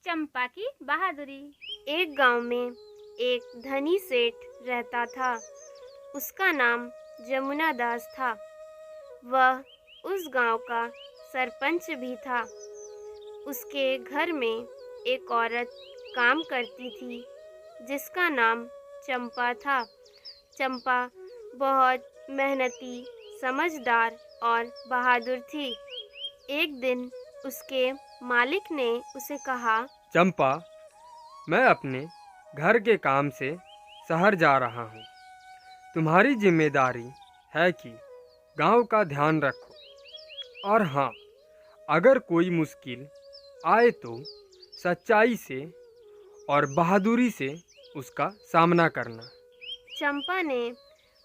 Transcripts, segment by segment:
चंपा की बहादुरी। एक गांव में एक धनी सेठ रहता था। उसका नाम जमुना दास था। वह उस गांव का सरपंच भी था। उसके घर में एक औरत काम करती थी जिसका नाम चंपा था। चंपा बहुत मेहनती, समझदार और बहादुर थी। एक दिन उसके मालिक ने उसे कहा, चंपा, मैं अपने घर के काम से शहर जा रहा हूँ। तुम्हारी जिम्मेदारी है कि गांव का ध्यान रखो, और हाँ, अगर कोई मुश्किल आए तो सच्चाई से और बहादुरी से उसका सामना करना। चंपा ने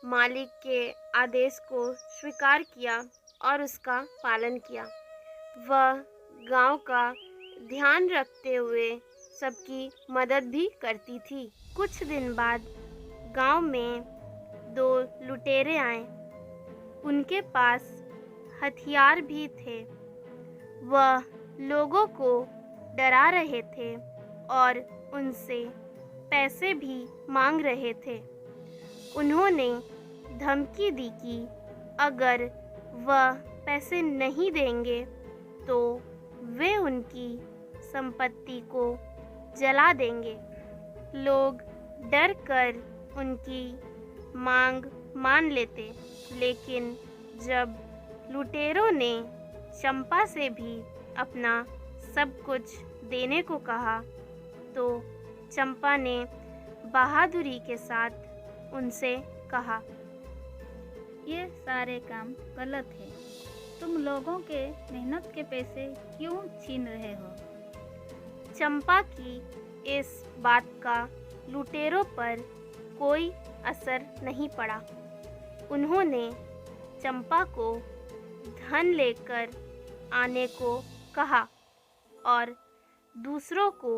मालिक के आदेश को स्वीकार किया और उसका पालन किया। वह गांव का ध्यान रखते हुए सबकी मदद भी करती थी। कुछ दिन बाद गांव में दो लुटेरे आए। उनके पास हथियार भी थे। वह लोगों को डरा रहे थे और उनसे पैसे भी मांग रहे थे। उन्होंने धमकी दी कि अगर वह पैसे नहीं देंगे तो वे उनकी संपत्ति को जला देंगे। लोग डर कर उनकी मांग मान लेते, लेकिन जब लुटेरों ने चंपा से भी अपना सब कुछ देने को कहा तो चंपा ने बहादुरी के साथ उनसे कहा, ये सारे काम गलत है। तुम लोगों के मेहनत के पैसे क्यों छीन रहे हो? चंपा की इस बात का लुटेरों पर कोई असर नहीं पड़ा। उन्होंने चंपा को धन लेकर आने को कहा और दूसरों को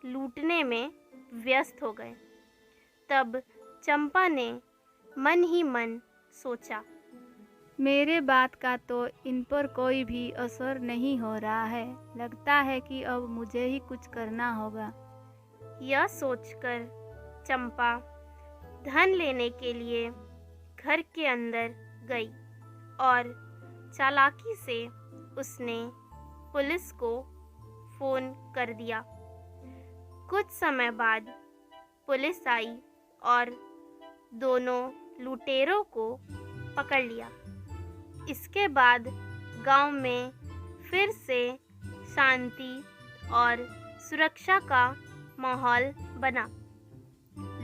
लूटने में व्यस्त हो गए। तब चंपा ने मन ही मन सोचा, मेरे बात का तो इन पर कोई भी असर नहीं हो रहा है। लगता है कि अब मुझे ही कुछ करना होगा। यह सोचकर चंपा धन लेने के लिए घर के अंदर गई और चालाकी से उसने पुलिस को फोन कर दिया। कुछ समय बाद पुलिस आई और दोनों लुटेरों को पकड़ लिया। इसके बाद गांव में फिर से शांति और सुरक्षा का माहौल बना।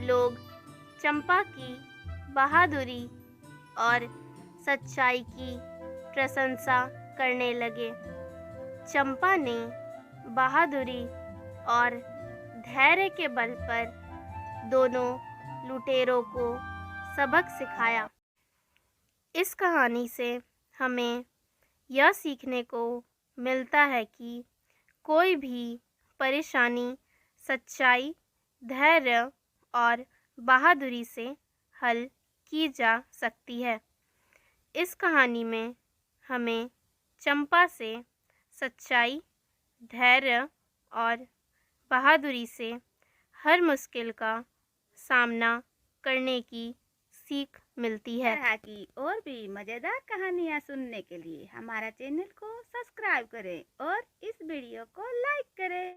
लोग चंपा की बहादुरी और सच्चाई की प्रशंसा करने लगे। चंपा ने बहादुरी और धैर्य के बल पर दोनों लुटेरों को सबक सिखाया। इस कहानी से हमें यह सीखने को मिलता है कि कोई भी परेशानी सच्चाई, धैर्य और बहादुरी से हल की जा सकती है। इस कहानी में हमें चंपा से सच्चाई, धैर्य और बहादुरी से हर मुश्किल का सामना करने की सीख मिलती है। तरह की और भी मज़ेदार कहानियाँ सुनने के लिए हमारा चैनल को सब्सक्राइब करें और इस वीडियो को लाइक करें।